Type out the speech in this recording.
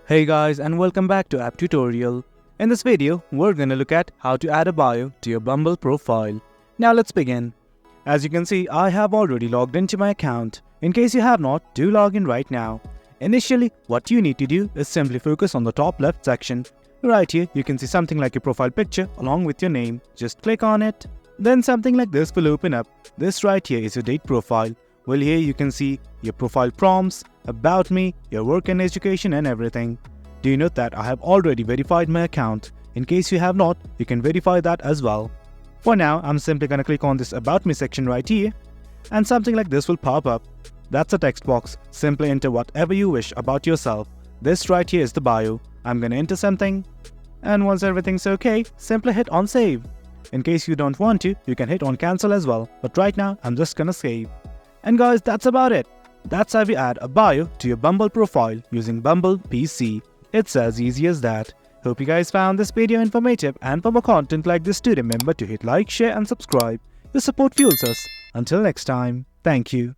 Hey guys, and welcome back to App Tutorial. In this video, we're gonna look at how to add a bio to your Bumble profile. Now let's begin. As you can see, I have already logged into my account. In case you have not, do log in right now. Initially, what you need to do is simply focus on the top left section. Right here, you can see something like your profile picture along with your name. Just click on it. Then something like this will open up. This right here is your date profile. Well, here you can see your profile prompts, about me, your work and education and everything. Do you note that I have already verified my account? In case you have not, you can verify that as well. For now, I'm simply gonna click on this about me section right here and something like this will pop up. That's a text box. Simply enter whatever you wish about yourself. This right here is the bio. I'm gonna enter something. And once everything's okay, simply hit on save. In case you don't want to, you can hit on cancel as well. But right now, I'm just gonna save. And guys, that's about it. That's how we add a bio to your Bumble profile using Bumble PC. It's as easy as that. Hope you guys found this video informative, and for more content like this, do remember to hit like, share and subscribe. Your support fuels us. Until next time, thank you.